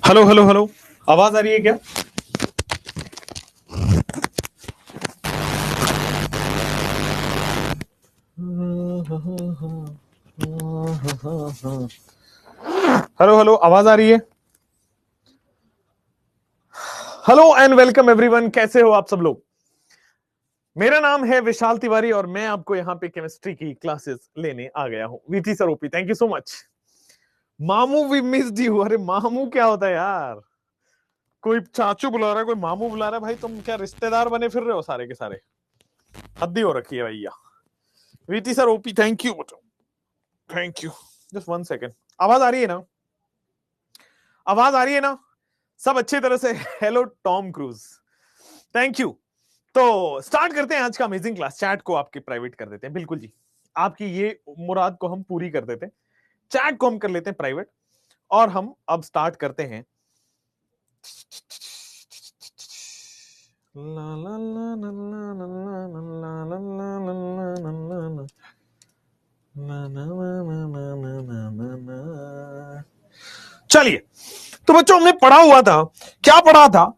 Hello hello hello, आवाज आ रही है क्या? हेलो हेलो, आवाज आ रही है? हेलो एंड वेलकम एवरीवन, कैसे हो आप सब लोग? मेरा नाम है विशाल तिवारी और मैं आपको यहाँ पे केमिस्ट्री की क्लासेस लेने आ गया हूँ। VT sir, OP, thank you so much. मामू वी मिस्ड यू। अरे मामू क्या होता है यार? कोई चाचू बुला रहा है, कोई मामू बुला रहा है। भाई तुम क्या रिश्तेदार बने फिर रहे हो सारे के सारे? हद्दी हो रखी है भैया। VT sir, OP, thank you, thank you. Just 1 second. आवाज आ रही है ना? आवाज आ रही है ना? सब अच्छी तरह से? Hello Tom cruise, thank you. तो स्टार्ट करते हैं आज का अमेजिंग क्लास। चैट को आपके प्राइवेट कर देते हैं। बिल्कुल जी, आपकी ये मुराद को हम पूरी कर देते हैं। चैट को हम कर लेते हैं प्राइवेट और हम अब स्टार्ट करते हैं। चलिए, तो बच्चों हमने पढ़ा हुआ था, क्या पढ़ा था?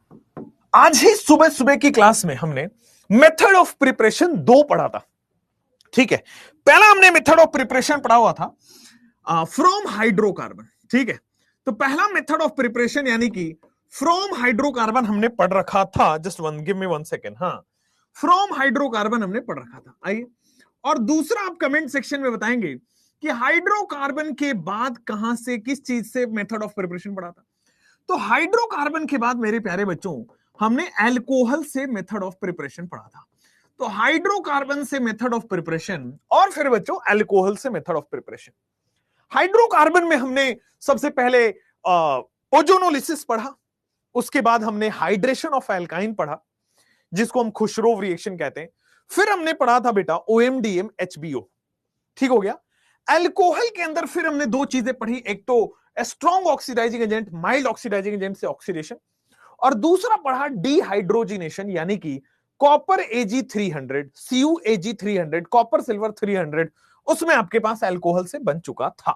आज ही सुबह सुबह की क्लास में हमने मेथड ऑफ प्रिपरेशन 2 पढ़ा था। ठीक है, पहला हमने मेथड ऑफ प्रिपरेशन पढ़ा हुआ था फ्रॉम हाइड्रोकार्बन। ठीक है, तो पहला मेथड ऑफ प्रिपरेशन यानी कि फ्रॉम हाइड्रोकार्बन हमने पढ़ रखा था। Just one, give me 1 second. हाँ, फ्रॉम हाइड्रोकार्बन हमने पढ़ रखा था। आइए, और दूसरा आप कमेंट सेक्शन में बताएंगे कि हाइड्रोकार्बन के बाद कहां से, किस चीज से मेथड ऑफ प्रिपरेशन पढ़ा था। तो हाइड्रोकार्बन के बाद मेरे प्यारे बच्चों हमने अल्कोहल से मेथड ऑफ प्रिपरेशन पढ़ा था। तो हाइड्रोकार्बन से मेथड ऑफ प्रिपरेशन और फिर बच्चों अल्कोहल से मेथड ऑफ प्रिपरेशन। हाइड्रोकार्बन में हमने सबसे पहले ओजोनोलिसिस पढ़ा, उसके बाद हमने हाइड्रेशन ऑफ एल्काइन पढ़ा जिसको हम खुशरोव रिएक्शन कहते हैं। फिर हमने पढ़ा था बेटा OMDM HBO। ठीक हो गया। अल्कोहल के अंदर फिर हमने 2 चीजें पढ़ी, एक तो strong oxidising agent, mild oxidising agent से ऑक्सीडेशन, और दूसरा पढ़ा डिहाइड्रोजिनेशन यानी कि copper Ag300, CuAg300, copper silver 300, उसमें आपके पास अल्कोहल से बन चुका था।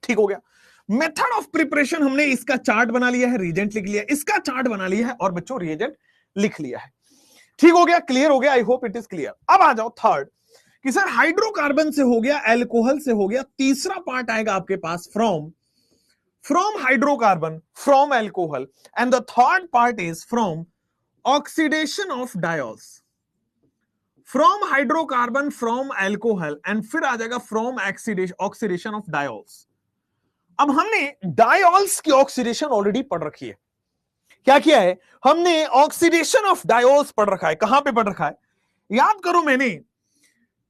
ठीक हो गया। मेथड ऑफ प्रिपरेशन हमने इसका चार्ट बना लिया है, रिएजेंट लिख लिया, इसका चार्ट बना लिया है और बच्चों रिएजेंट लिख लिया है। ठीक हो गया, क्लियर हो गया? I hope it is clear. अब आ जाओ थर्ड कि सर हाइड्रोकार्बन से हो गया, अल्कोहल से हो गया, तीसरा पार्ट आएगा आपके पास from hydrocarbon, from alcohol, and the third part is from oxidation of diols. From hydrocarbon, from alcohol, and फिर आ जाएगा फ्रॉम ऑक्सीडेशन ऑफ डायोल्स। अब हमने डायोल्स की ऑक्सीडेशन ऑलरेडी पढ़ रखी है। क्या किया है हमने? ऑक्सीडेशन ऑफ डायोल्स पढ़ रखा है। कहां पे पढ़ रखा है? याद करो, मैंने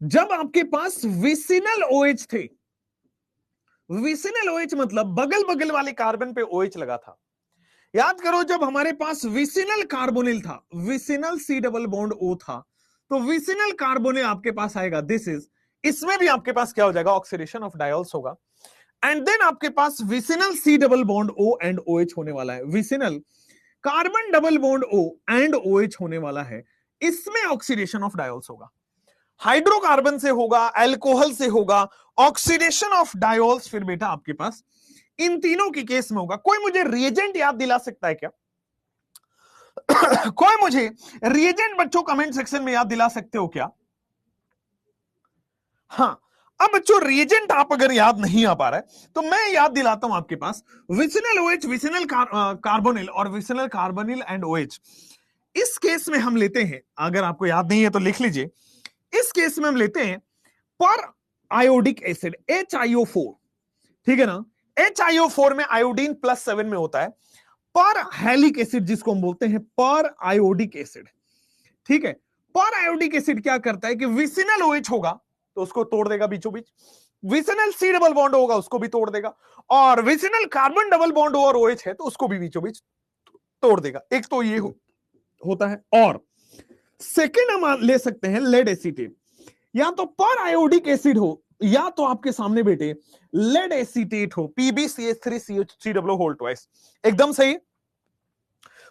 जब आपके पास विसिनल OH थे, विसिनल OH मतलब बगल बगल वाले कार्बन पे OH लगा था। याद करो, जब हमारे पास विसिनल कार्बोनिल था, vicinal C double bond O था, तो विसिनल कार्बोनिल आपके पास आएगा, दिस इज, इसमें भी आपके पास क्या हो जाएगा? ऑक्सीडेशन ऑफ डायोल्स होगा। एंड देन आपके पास vicinal C double bond O and OH होने वाला है, vicinal carbon double bond O and OH होने वाला है, इसमें ऑक्सीडेशन ऑफ डायोल्स होगा। हाइड्रोकार्बन से होगा, अल्कोहल से होगा, ऑक्सीडेशन ऑफ डायोल्स फिर बेटा आपके पास इन तीनों के केस में होगा। कोई मुझे रिएजेंट याद दिला सकता है क्या? कोई मुझे रिएजेंट बच्चों कमेंट सेक्शन में याद दिला सकते हो क्या? हाँ, अब बच्चों रिएजेंट आप अगर याद नहीं आ पा रहा है तो मैं याद दिलाता हूं आपके पास। विसिनल OH, विसिनल कार्बोनिल और विसिनल कार्बोनिल एंड OH, इस केस में हम लेते हैं, अगर आपको याद नहीं है तो लिख लीजिए, इस केस में हम लेते हैं पर आयोडिक एसिड HiO4। ठीक है ना? HiO4 में आयोडीन +7 में होता है, पर हैलिक एसिड जिसको हम बोलते हैं पर आयोडिक एसिड, ठीक है। पर आयोडिक एसिड क्या करता है कि विसिनल OH होगा तो उसको तोड़ देगा बीचों बीच, विसिनल C डबल बॉन्ड होगा उसको भी तोड़ देगा, और विसिनल कार्बन डबल बॉन्ड और OH है तो उसको भी बीचों बीच तोड़ देगा। एक तो ये होता है। और सेकेंड हम ले सकते हैं लेड एसीटेट, या तो पर आयोडिक एसिड हो या तो आपके सामने बेटे लेड एसीटेट हो, PbCH3CH3 एकदम सही,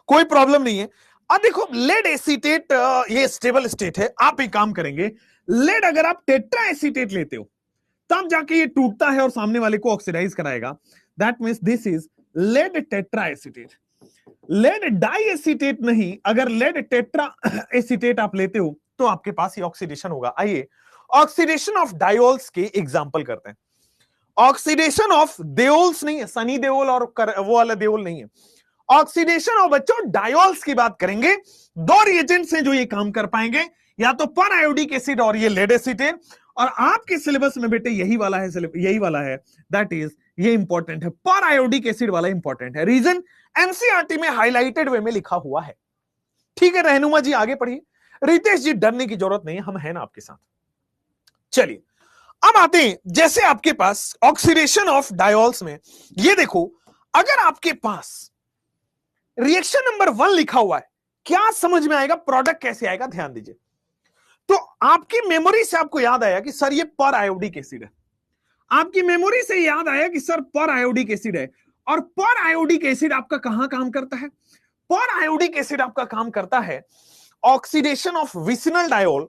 कोई प्रॉब्लम नहीं है। अब देखो लेड एसीटेट ये स्टेबल स्टेट है, आप एक काम करेंगे, लेड अगर आप टेट्रा एसीटेट लेते हो तब जाके ये टूटता है और सामने वाले को ऑक्सीडाइज कराएगा, that means this is lead tetra acetate. Lead di acetate नहीं, अगर लेड टेट्रा एसीटेट आप लेते हो तो आपके पास ये ऑक्सीडेशन होगा। आइए ऑक्सीडेशन ऑफ डायोल्स के एग्जांपल करते हैं। ऑक्सीडेशन ऑफ देओल्स नहीं है, सनी देओल और वो वाला देओल नहीं है, ऑक्सीडेशन ऑफ बच्चों डायोल्स की बात करेंगे। दो रिएजेंट्स हैं जो ये काम कर पाएंगे, या तो पर आयोडिक एसिड और ये लेड एसीटेट, और आपके सिलेबस में बेटे यही वाला है, दैट इज ये इंपॉर्टेंट है, पर आयोडिक एसिड वाला इंपॉर्टेंट है। रीजन एनसीईआरटी में हाईलाइटेड वे में लिखा हुआ है, ठीक है। रहनुमा जी आगे पढ़िए, रितेश जी डरने की जरूरत नहीं है, हम हैं ना आपके साथ। चलिए अब आते हैं, जैसे आपके पास ऑक्सीडेशन ऑफ डायोल्स में ये देखो, अगर आपके पास रिएक्शन नंबर 1 लिखा हुआ है, क्या समझ में आएगा, प्रोडक्ट कैसे आएगा, ध्यान दीजिए। तो आपकी मेमोरी से आपको याद आया कि सर ये पर आयोडिक एसिड है, आपकी मेमोरी से याद आया कि सर पर आयोडिक एसिड है, और पर आयोडिक एसिड आपका कहां काम करता है, पर आयोडिक एसिड आपका काम करता है oxidation of vicinal diol,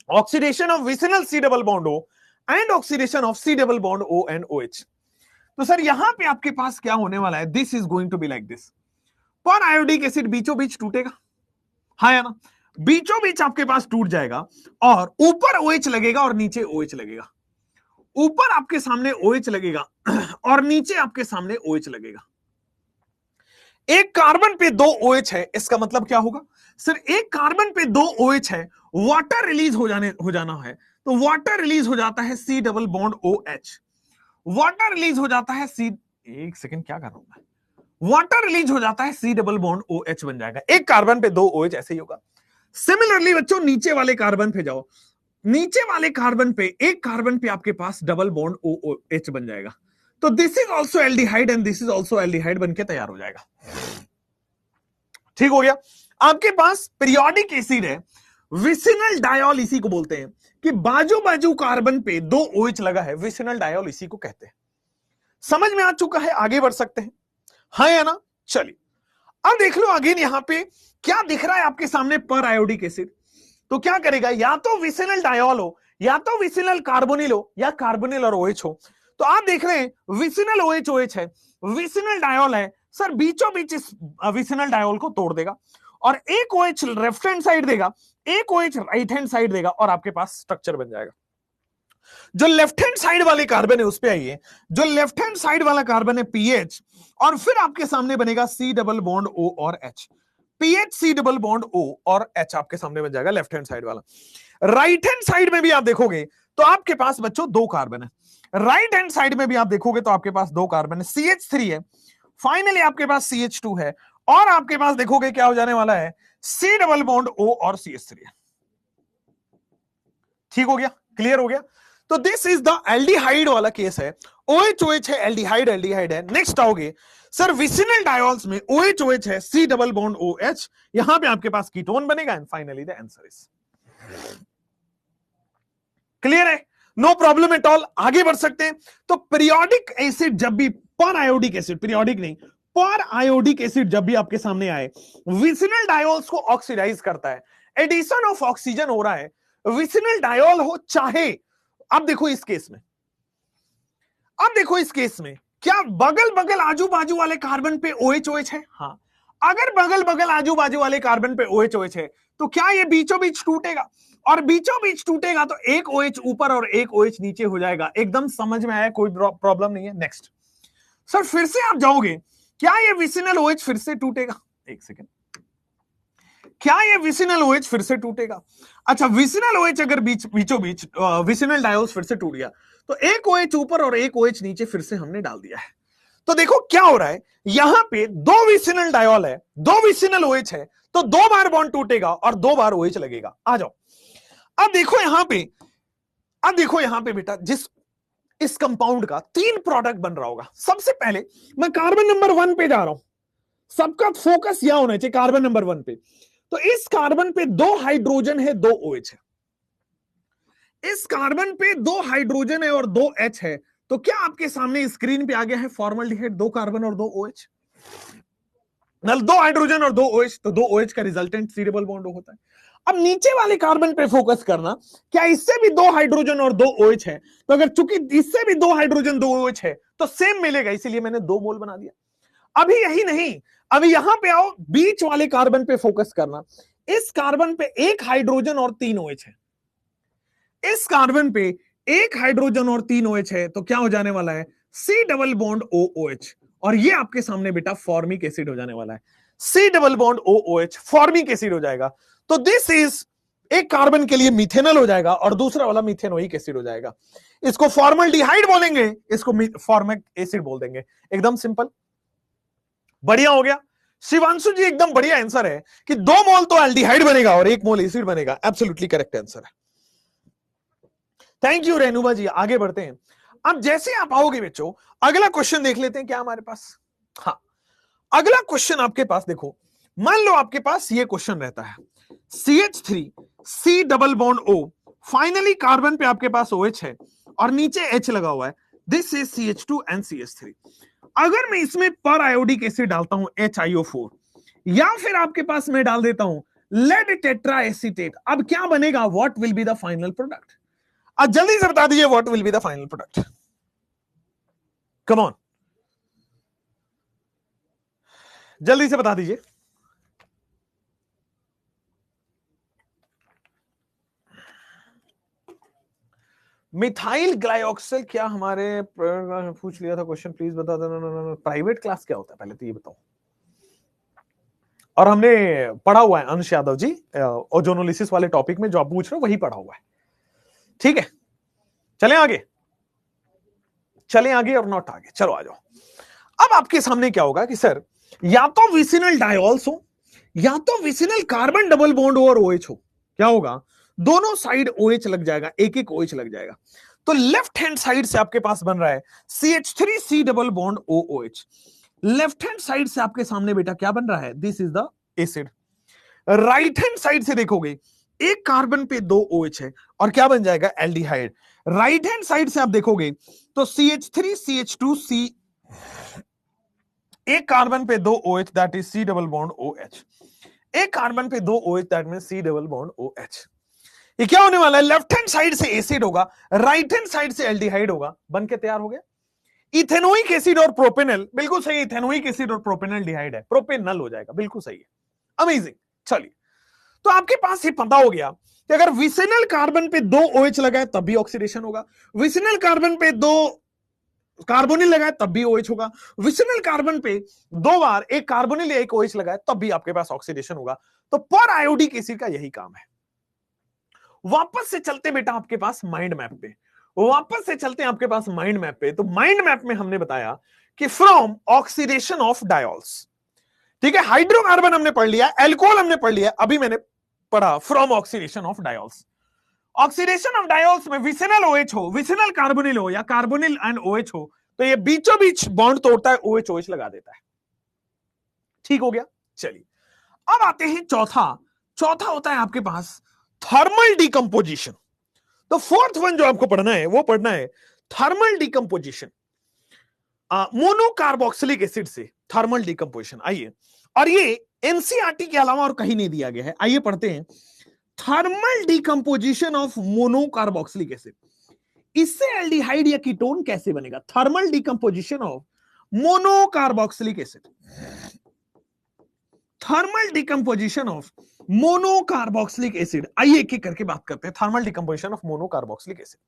oxidation of vicinal C double bond O and oxidation of C double bond O and OH। तो सर यहां पे आपके पास क्या होने वाला है, this is going to be like this, periodic acid बीचों बीच टूटेगा, हाँ या ना, बीचों बीच आपके पास टूट जाएगा, और ऊपर OH लगेगा और नीचे OH लगेगा, ऊपर आपके सामने OH लगेगा और नीचे आपके सामने OH लगेगा। एक कार्बन पे 2 OH है, इसका मतलब क्या होगा सर, एक कार्बन पे 2 OH है, वाटर रिलीज हो जाना है, तो वाटर रिलीज हो जाता है C double bond OH, water release हो जाता है C, एक सेकंड क्या कर रहा हूं मैं, वाटर रिलीज हो जाता है C डबल बॉन्ड OH बन जाएगा, एक कार्बन पे 2 OH ऐसे ही होगा। सिमिलरली बच्चों नीचे वाले कार्बन पे जाओ, नीचे वाले कार्बन पे एक कार्बन पे आपके पास डबल बॉन्ड OH बन जाएगा, तो this is also aldehyde and this is also aldehyde बनके तैयार हो जाएगा। ठीक हो गया। आपके पास पीरियोडिक एसिड है, विसिनल डायोल इसी को बोलते हैं, कि बाजू बाजू कार्बन पे 2 OH लगा है, विसिनल डायोल इसी को कहते हैं। समझ में आ चुका है, आगे बढ़ सकते हैं, हाँ या ना। चलिए अब देख लो अगेन यहां पे क्या दिख रहा है आपके सामने, पर आयोडिक एसिड, तो क्या करेगा, या तो विसिनल डायोल हो, या तो विसिनल कार्बोनिल हो, या कार्बोनिल और OH हो। तो आप देख रहे हैं विसिनल OH है, विसिनल डायोल है, सर बीचों बीच इस विसिनल डायोल को तोड़ देगा, और एक OH लेफ्ट हैंड साइड देगा, एक OH राइट हैंड साइड देगा, और आपके पास स्ट्रक्चर बन जाएगा। जो लेफ्ट हैंड साइड वाले कार्बन है उस पे आइए, जो लेफ्ट हैंड साइड वाला कार्बन है PH, और फिर आपके सामने बनेगा C डबल बॉन्ड O और H, PH C double bond O और H आपके सामने बन जाएगा लेफ्ट हैंड साइड वाला। राइट हैंड साइड में भी आप देखोगे तो आपके पास बच्चों 2 कार्बन है, राइट हैंड साइड में भी आप देखोगे तो आपके पास 2 कार्बन है, CH3 है, फाइनली आपके पास CH2 है, और आपके पास देखोगे क्या हो जाने वाला है, C डबल बॉन्ड O और CH3 है। ठीक हो गया, क्लियर हो गया। तो दिस इज द एल्डिहाइड वाला केस है, OH है, एल्डिहाइड एल्डिहाइड है। नेक्स्ट आओगे सर विसिनल डायोल्स में OH है, C डबल बॉन्ड OH, यहां पे आपके पास कीटोन बनेगा, and finally the answer is clear है, नो प्रॉब्लम एट ऑल, आगे बढ़ सकते हैं। तो पीरियोडिक एसिड जब भी, पर आयोडिक एसिड, पीरियोडिक नहीं, पर आयोडिक एसिड जब भी आपके सामने आए, विसिनल डायोल्स को ऑक्सीडाइज करता है, एडिशन ऑफ ऑक्सीजन हो रहा है, विसिनल डायोल हो चाहे, अब देखो इस केस में, अब देखो इस केस में क्या बगल बगल आजू बाजू वाले कार्बन पे OH है, हाँ, अगर बगल बगल आजू बाजू वाले कार्बन पे OH है तो क्या ये बीचों बीच टूटेगा, और बीचों बीच टूटेगा तो एक OH ऊपर और एक OH नीचे हो जाएगा। एकदम समझ में आया, कोई प्रॉब्लम नहीं है। नेक्स्ट सर फिर से आप जाओगे, क्या ये विसिनल OH फिर से टूटेगा, एक सेकेंड, क्या ये विसिनल OH फिर से टूटेगा? अच्छा, विसिनल OH अगर बीचों बीच विसिनल डायोल्स फिर से टूट गया तो एक OH ऊपर और एक OH नीचे फिर से हमने डाल दिया है, तो देखो क्या हो रहा है, यहां पे दो विसिनल डायोल है, दो विसिनल OH है, तो 2 बार बॉन्ड टूटेगा और 2 बार OH लगेगा। आ जाओ, अब देखो यहां पे, अब देखो यहां पे बेटा, जिस इस कंपाउंड का 3 प्रोडक्ट बन रहा होगा। सबसे पहले मैं कार्बन नंबर 1 पे जा रहा हूं, सबका फोकस यहां होना चाहिए कार्बन नंबर 1 पे। तो इस कार्बन पे 2 हाइड्रोजन है, 2 OH है, इस कार्बन पे 2 हाइड्रोजन है और 2 H है। तो क्या आपके सामने स्क्रीन पे आ गया है फॉर्मल्डिहाइड, 2 कार्बन और 2 OH, 2 हाइड्रोजन और 2 OH, तो 2 OH का रिजल्टेंट सी डबल बॉन्ड होता है। अब नीचे वाले कार्बन पे फोकस करना, क्या इससे भी 2 हाइड्रोजन और 2 OH है, तो अगर चूंकि इससे भी 2 हाइड्रोजन 2 OH है तो सेम मिलेगा, इसीलिए मैंने 2 मोल बना दिया। अभी यही नहीं, अभी यहां पे आओ, बीच वाले कार्बन पे फोकस करना, इस कार्बन पे 1 हाइड्रोजन और 3 OH है, इस कार्बन पे 1 हाइड्रोजन और 3 OH है, तो क्या हो जाने वाला है, C डबल बॉन्ड OOH, और ये आपके सामने बेटा फॉर्मिक एसिड हो जाने वाला है, C double bond OOH formic acid हो जाएगा। तो दिस इज, एक कार्बन के लिए मिथेनॉल हो जाएगा और दूसरा वाला मिथेनोइक एसिड हो जाएगा। इसको फॉर्मल्डिहाइड बोलेंगे, इसको फॉर्मिक एसिड बोल देंगे। एकदम सिंपल, बढ़िया हो गया शिवांशु जी, एकदम बढ़िया आंसर है कि 2 मोल तो एल्डिहाइड बनेगा और 1 मोल एसिड बनेगा। एब्सोल्युटली करेक्ट आंसर है। थैंक यू रेणुबा जी, आगे बढ़ते हैं। अब जैसे आप आओगे बच्चों, अगला क्वेश्चन देख लेते हैं क्या हमारे पास। हाँ, अगला क्वेश्चन आपके पास देखो, मान लो आपके पास ये क्वेश्चन रहता है, CH3 C double bond O, finally carbon पे आपके पास OH है और नीचे H लगा हुआ है, this is CH2 and CH3। अगर मैं इसमें पर आयोडिक एसिड डालता हूं HiO4, या फिर आपके पास मैं डाल देता हूं लेड टेट्रा एसीटेट, अब क्या बनेगा, what will be the final product? अब जल्दी से बता दीजिए what will be the final product, come on, जल्दी से बता दीजिए। मिथाइल ग्लाइऑक्सिल क्या हमारे पूछ लिया था क्वेश्चन, प्लीज बता दो। प्राइवेट क्लास क्या होता है पहले तो ये बताओ। और हमने पढ़ा हुआ है अंश यादव जी, ओजोनोलिसिस वाले टॉपिक में जो आप पूछ रहे हो वही पढ़ा हुआ है, ठीक है। चलें आगे, चलें आगे और नॉट आगे, चलो आ जाओ। अब आपके सामने क्या होगा कि सर, या तो विसिनल डायोल्स हो या तो विसिनल कार्बन डबल बॉन्ड और OH हो, क्या होगा, दोनों साइड OH लग जाएगा, एक एक OH लग जाएगा। तो लेफ्ट हैंड साइड से आपके पास बन रहा है CH3 C double bond OOH, left hand side से आपके सामने बेटा क्या बन रहा है, this is the acid. Right hand side से देखोगे, एक कार्बन पे 2 OH है और क्या बन जाएगा, एल्डिहाइड। राइट हैंड साइड से आप देखोगे तो CH3 CH2 C, एक कार्बन पे 2 OH that is C double bond OH, एक कार्बन पे 2 OH that means C double bond OH। ये क्या होने वाला है, लेफ्ट हैंड साइड से एसिड होगा, राइट हैंड साइड से एल्डिहाइड होगा, बन के तैयार हो गया इथेनोइक एसिड और प्रोपेनल। बिल्कुल सही, इथेनोइक एसिड और प्रोपेनल डिहाइड है, प्रोपेनल हो जाएगा, बिल्कुल सही है, अमेजिंग। चलिए, तो आपके पास ये पता हो गया कि अगर विसिनल कार्बन पे 2 OH लगाए तब भी ऑक्सीडेशन होगा, विसिनल कार्बन पे 2 कार्बोनिल लगाए तब भी OH होगा, विसिनल कार्बन पे 2 बार एक कार्बोनिल एक OH लगाए तब भी आपके पास ऑक्सीडेशन होगा। तो पर आयोडिक एसिड का यही काम है। वापस से चलते बेटा आपके पास माइंड मैप पे, वापस से चलते हैं आपके पास माइंड मैप पे। तो माइंड मैप में हमने बताया कि फ्रॉम ऑक्सीडेशन ऑफ डायोल्स, ठीक है, हाइड्रोकार्बन हमने पढ़ लिया, एल्कोहल हमने पढ़ लिया, अभी मैंने पढ़ा from oxidation of diols. Oxidation of diols में विसिनल OH हो, विसिनल कार्बोनिल हो या कार्बोनिल एंड OH हो, तो ये बीचों बीच बॉन्ड तोड़ता है, OH OH लगा देता है, ठीक हो गया। चलिए, अब आते हैं चौथा, चौथा होता है आपके पास थर्मल डिकम्पोजिशन। तो फोर्थ वन जो आपको पढ़ना है वो पढ़ना है थर्मल डिकम्पोजिशन, मोनोकार्बोक्सिलिक एसिड से थर्मल डिकम्पोजिशन। आइए, और ये एनसीईआरटी के अलावा और कहीं नहीं दिया गया है, आइए पढ़ते हैं thermal decomposition of monocarboxylic acid. इससे एल्डिहाइड या कीटोन कैसे बनेगा, thermal decomposition of monocarboxylic acid, thermal decomposition of monocarboxylic acid. आइए एक एक करके बात करते हैं thermal decomposition of monocarboxylic acid.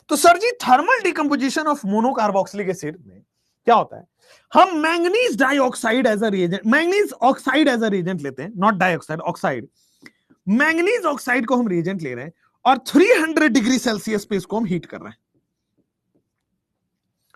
तो sir ji, thermal decomposition of monocarboxylic acid में क्या होता है, हम manganese dioxide as a reagent, manganese oxide as a reagent लेते हैं, not dioxide, oxide, manganese oxide को हम रिएजेंट ले रहे हैं और 300 डिग्री सेल्सियस पे इसको हम हीट कर रहे हैं,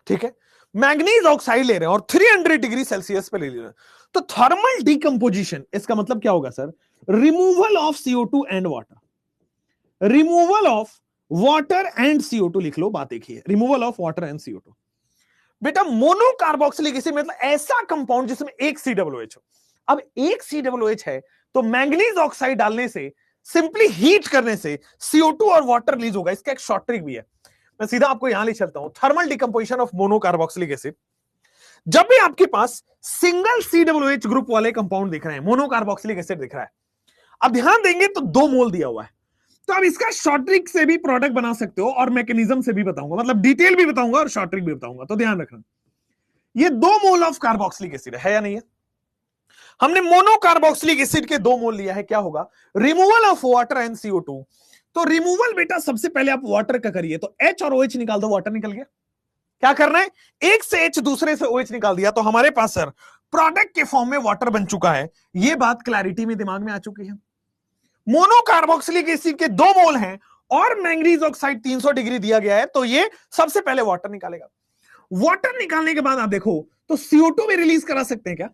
ठीक है। मैंगनीज ऑक्साइड ले रहे हैं और 300 डिग्री सेल्सियस पे ले रहे हैं, तो थर्मल डिकम्पोजिशन, इसका मतलब क्या होगा sir? Removal of CO2 and water, removal of water and CO2 लिख लो, बात एक ही है, removal of water and CO2। बेटा मोनोकार्बोक्सिलिक एसिड मतलब ऐसा कंपाउंड जिसमें एक COOH हो। अब एक COOH है तो मैंगनीज ऑक्साइड डालने से, सिंपली हीट करने से CO2 और वाटर रिलीज होगा। इसका एक शॉर्ट ट्रिक भी है, मैं सीधा आपको यहां ले चलता हूं। Thermal decomposition of monocarboxylic acid, जब भी आपके पास सिंगल COOH ग्रुप वाले कंपाउंड दिख रहे हैं, मोनोकार्बोक्सिलिक एसिड दिख रहा है, अब ध्यान देंगे तो 2 मोल दिया हुआ है, तो अब इसका शॉर्ट ट्रिक से भी प्रोडक्ट बना सकते हो और मैकेनिज्म से भी बताऊंगा, मतलब डिटेल भी बताऊंगा और शॉर्ट ट्रिक भी बताऊंगा, तो ध्यान रखना। ये 2 मोल ऑफ कार्बोक्सिलिक एसिड है या नहीं है? हमने मोनोकार्बोक्सिलिक एसिड के 2 मोल लिया है, क्या होगा? Removal of water and CO2। तो रिमूवल बेटा सबसे पहले आप वाटर का करिए, तो H और OH निकाल दो, वाटर निकल गया। क्या करना है? एक से H दूसरे से OH निकाल दिया, तो हमारे पास सर प्रोडक्ट के फॉर्म में वाटर बन चुका है। यह बात क्लैरिटी में दिमाग में आ चुकी है। मोनोकार्बोक्सिलिक एसिड के 2 मोल हैं और मैंगनीज ऑक्साइड 300 डिग्री दिया गया है, तो ये सबसे पहले वाटर निकालेगा। वाटर निकालने के बाद आप देखो तो CO2 भी रिलीज करा सकते हैं क्या?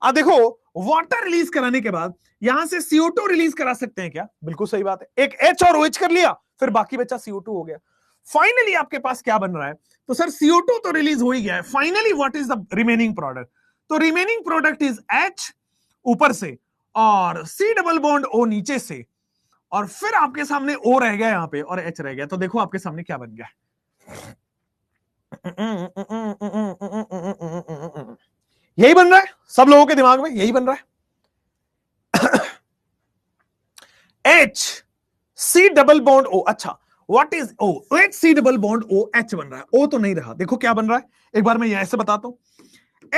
आप देखो वाटर रिलीज कराने के बाद यहां से CO2 रिलीज करा सकते हैं क्या? बिल्कुल सही बात है। एक H और OH कर लिया, फिर बाकी बचा CO2 हो गया। फाइनली आपके पास क्या बन रहा है? तो सर CO2 तो रिलीज हो ही गया है, finally what is the remaining product? तो रिमेनिंग प्रोडक्ट इज H ऊपर से और C डबल बॉन्ड O नीचे से, और फिर आपके सामने O रह गया यहां पे और H रह गया। तो देखो आपके सामने क्या बन गया, यही बन रहा है सब लोगों के दिमाग में, यही बन रहा है। H C double bond O, अच्छा what is O? H C double bond O H बन रहा है, O तो नहीं रहा। देखो क्या बन रहा है, एक बार मैं यहां से बताता हूं।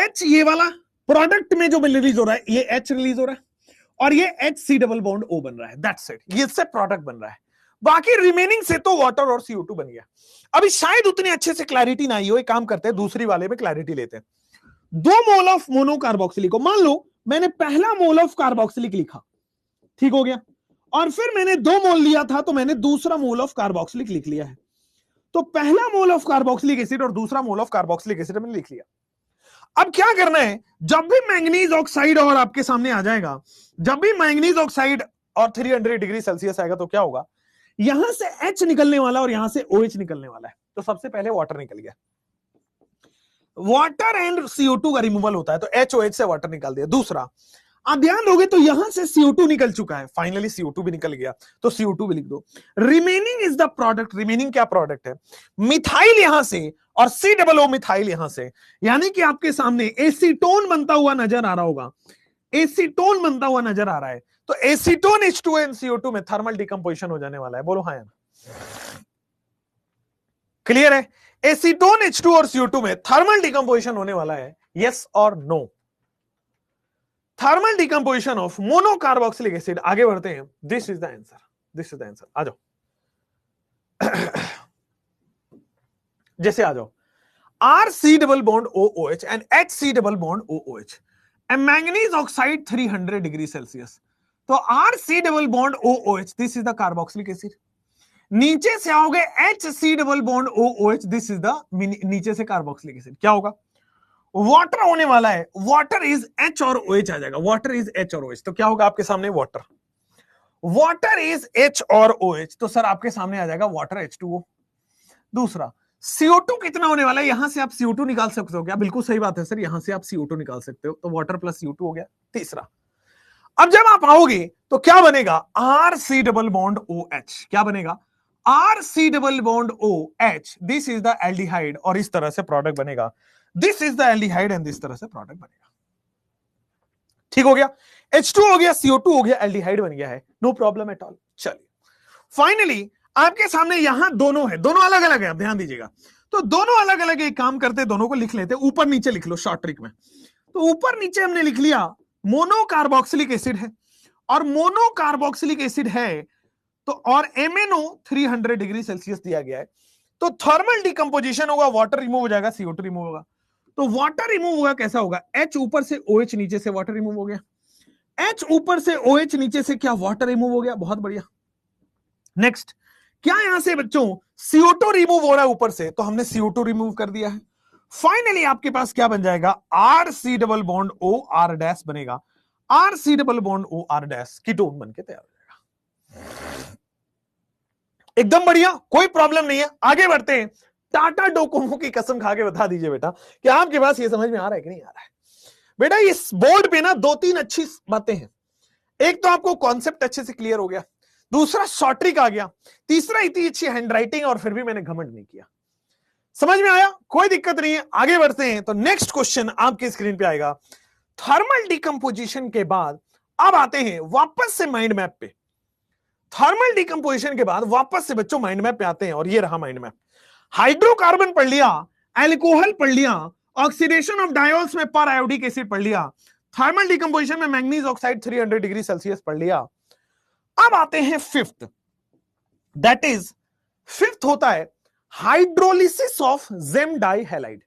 H ये वाला प्रोडक्ट में जो रिलीज हो रहा है, ये H रिलीज हो रहा है, और ये H C double bond O बन रहा है, दैट्स इट। ये इससे प्रोडक्ट बन रहा है, बाकी रिमेनिंग से तो वाटर और CO2 बन गया। अभी शायद उतनी अच्छे से क्लैरिटी ना आई हो, एक काम करते हैं दूसरी वाले में क्लैरिटी लेते हैं। 2 मोल ऑफ मोनोकार्बोक्सिलिक को, मान लो मैंने पहला मोल ऑफ कार्बोक्सिलिक लिखा, ठीक हो गया, और फिर मैंने 2 मोल लिया था तो मैंने दूसरा मोल ऑफ कार्बोक्सिलिक लिख लिया है। तो पहला मोल ऑफ कार्बोक्सिलिक एसिड और दूसरा मोल ऑफ कार्बोक्सिलिक एसिड मैंने लिख लिया। अब क्या करना है, जब भी मैंगनीज ऑक्साइड और आपके सामने आ जाएगा, जब भी मैंगनीज ऑक्साइड और 300 डिग्री सेल्सियस आएगा, तो क्या होगा? यहां से H निकलने वाला और यहां से OH निकलने वाला है। तो सबसे पहले वाटर निकल गया, वाटर एंड CO2 का रिमूवल होता है, तो HOH से वाटर निकाल दिया। दूसरा, आप ध्यान दोगे तो यहां से CO2 निकल चुका है, फाइनली CO2 भी निकल गया, तो CO2 भी लिख दो। Remaining is the product, remaining क्या प्रोडक्ट है? मिथाइल यहां से और COO मिथाइल यहां से, यानी कि आपके सामने एसीटोन बनता हुआ नजर आ रहा होगा, एसीटोन बनता हुआ नजर आ रहा है। तो एसीटोन H2 CO2 में थर्मल डिकम्पोजिशन हो जाने वाला है, बोलो हाँ या ना? क्लियर है? एसीटोन H2 और CO2 में थर्मल डिकम्पोजिशन होने वाला है, यस और no? Thermal decomposition of monocarboxylic acid, आगे बढ़ते हैं। This is the answer, this is the answer. आ जाओ जैसे आ जाओ, RC double bond OOH and HC double bond OOH and manganese oxide 300 degree Celsius. तो RC double bond OOH, this is the carboxylic acid. नीचे से आओगे HC double bond OOH, this is the नीचे से कार्बोक्सिलिक एसिड। क्या होगा? Water होने वाला है, वाटर इज H और OH आ जाएगा, वाटर इज H और OH। तो क्या होगा आपके सामने? वाटर, वाटर इज H और OH, तो सर आपके सामने आ जाएगा वाटर H2O। दूसरा, CO2 कितना होने वाला है? यहां से आप CO2 निकाल सकते हो क्या? बिल्कुल सही बात है सर, यहां से आप CO2 निकाल सकते हो, तो वाटर प्लस CO2 हो गया। तीसरा, अब जब आप आओगे तो क्या बनेगा? RC डबल बॉन्ड OH, क्या बनेगा? RC double bond OH, this is the aldehyde, और इस तरह से प्रोडक्ट बनेगा, this is the aldehyde and इस तरह से प्रोडक्ट बनेगा। ठीक हो गया? H2 हो गया, CO2 हो गया, एल्डिहाइड बन गया है, नो प्रॉब्लम एट ऑल। चलिए फाइनली आपके सामने यहां दोनों है, दोनों अलग अलग है, आप ध्यान दीजिएगा। तो दोनों अलग अलग एक काम करते, दोनों को लिख लेते, ऊपर नीचे लिख लो शॉर्ट ट्रिक में। तो ऊपर नीचे हमने लिख लिया मोनोकार्बोक्सिलिक एसिड है, और मोनोकार्बोक्सिलिक एसिड है तो, और MnO 300 डिग्री सेल्सियस दिया गया है, तो थर्मल डिकम्पोजिशन होगा, वाटर रिमूव हो जाएगा, CO2 रिमूव होगा। तो वाटर रिमूव होगा, कैसा होगा? H ऊपर से OH नीचे से वाटर रिमूव हो गया, H ऊपर से OH नीचे से क्या? वाटर रिमूव हो गया, बहुत बढ़िया। नेक्स्ट, क्या यहां से बच्चों CO2 रिमूव हो रहा है ऊपर से, तो हमने CO2 रिमूव कर दिया है। फाइनली आपके पास क्या बन जाएगा, R C double bond O R dash बनेगा, R C double bond O R dash ketone बनके तैयार हो जाएगा। एकदम बढ़िया, कोई प्रॉब्लम नहीं है। आगे बढ़ते हैं। टाटा डोकोमो की कसम खा के बता दीजिए बेटा कि आपके पास ये समझ में आ रहा है कि नहीं आ रहा है। बेटा इस बोर्ड पे ना 2-3 अच्छी बातें हैं। एक तो आपको कॉन्सेप्ट अच्छे से क्लियर हो गया, दूसरा शॉर्ट ट्रिक आ गया, तीसरा इतनी अच्छी हैंडराइटिंग और फिर भी मैंने घमंड नहीं किया। समझ में आया, कोई दिक्कत नहीं है। आगे बढ़ते हैं। तो नेक्स्ट क्वेश्चन आपके स्क्रीन पे आएगा। थर्मल डिकम्पोजिशन के बाद अब आते हैं वापस से माइंड मैप पे। थर्मल डिकम्पोजिशन के बाद वापस से बच्चों माइंड मैप पे आते हैं, और ये रहा माइंड मैप। हाइड्रोकार्बन पढ़ लिया, एल्कोहल पढ़ लिया, ऑक्सीडेशन ऑफ डायोल्स में पर आयोडिक एसिड पढ़ लिया, थर्मल डिकम्पोजिशन में मैंगनीज ऑक्साइड 300 डिग्री सेल्सियस पढ़ लिया। अब आते हैं फिफ्थ, दैट इज फिफ्थ होता है hydrolysis of gem di halide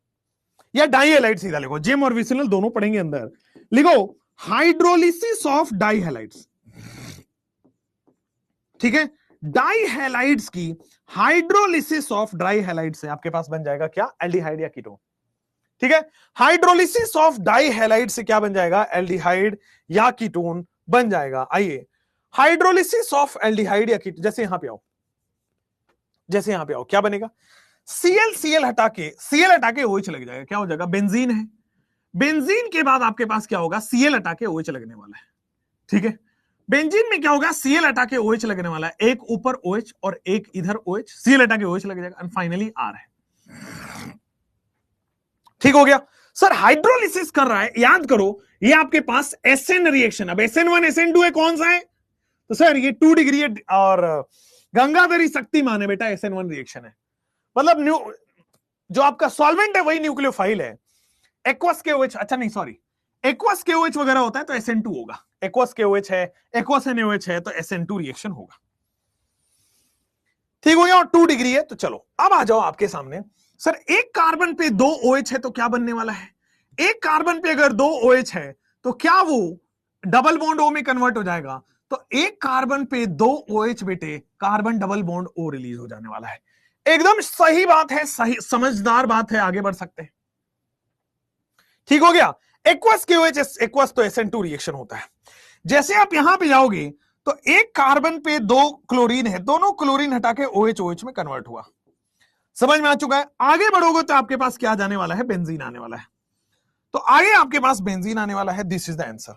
या डाई हैलाइड, सीधा लिखो, जेम और विसिनल दोनों पढ़ेंगे अंदर, लिखो हाइड्रोलिसिस ऑफ डाई हैलाइड्स। ठीक है, डाई हैलाइड्स की हाइड्रोलिसिस ऑफ डाई हैलाइड से आपके पास बन जाएगा क्या, एल्डिहाइड या कीटोन। ठीक है, हाइड्रोलिसिस ऑफ डाई हैलाइड से क्या बन जाएगा, एल्डिहाइड या कीटोन बन जाएगा। आइए, हाइड्रोलिसिस ऑफ एल्डिहाइड या कीटोन, जैसे यहां पे आओ, जैसे यहां पे आओ, क्या बनेगा, सीएल हटा के OH लग जाएगा, क्या हो जाएगा, बेंजीन है। बेंजीन के बाद आपके पास क्या होगा, सीएल हटा के OH लगने वाला है। ठीक है, बेंजीन में क्या होगा, सीएल हटा के OH लगने वाला है, एक ऊपर OH और एक इधर OH, सीएल हटा के OH लग जाएगा, एंड फाइनली आर है। ठीक हो गया। सर हाइड्रोलिसिस कर रहा है, याद करो ये आपके पास एसएन रिएक्शन, अब SN1 SN2 है, कौन सा है, तो सर ये 2 डिग्री और गंगाधरी शक्तिमान है बेटा, SN1 रिएक्शन है। मतलब जो आपका सॉल्वेंट है वही न्यूक्लियोफाइल है। एक्वस के OH, अच्छा नहीं सॉरी, एक्वस के OH वगैरह होता है तो SN2 होगा, एक्वस के OH है, एक्वस NaOH है तो SN2 रिएक्शन होगा। ठीक हो गया, और 2 डिग्री है। तो चलो अब आ जाओ आपके सामने, सर एक कार्बन पे 2 OH है तो क्या बनने वाला है, एक कार्बन पे अगर 2 OH है तो क्या वो डबल बॉन्ड O में कन्वर्ट हो जाएगा, तो एक कार्बन पे 2 OH बेटे carbon double bond O release हो जाने वाला है। एकदम सही बात है, सही समझदार बात है, आगे बढ़ सकते हैं। ठीक हो गया, एक्वस के OH, एक्वस तो SN2 रिएक्शन होता है। जैसे आप यहां पे जाओगे तो एक कार्बन पे 2 क्लोरीन है, दोनों क्लोरीन हटा के OH में कन्वर्ट हुआ। समझ में आ चुका है। आगे बढ़ोगे तो आपके पास क्या जाने वाला है, बेंजीन आने वाला है। तो आगे आपके पास बेंजीन आने वाला है, दिस इज द आंसर।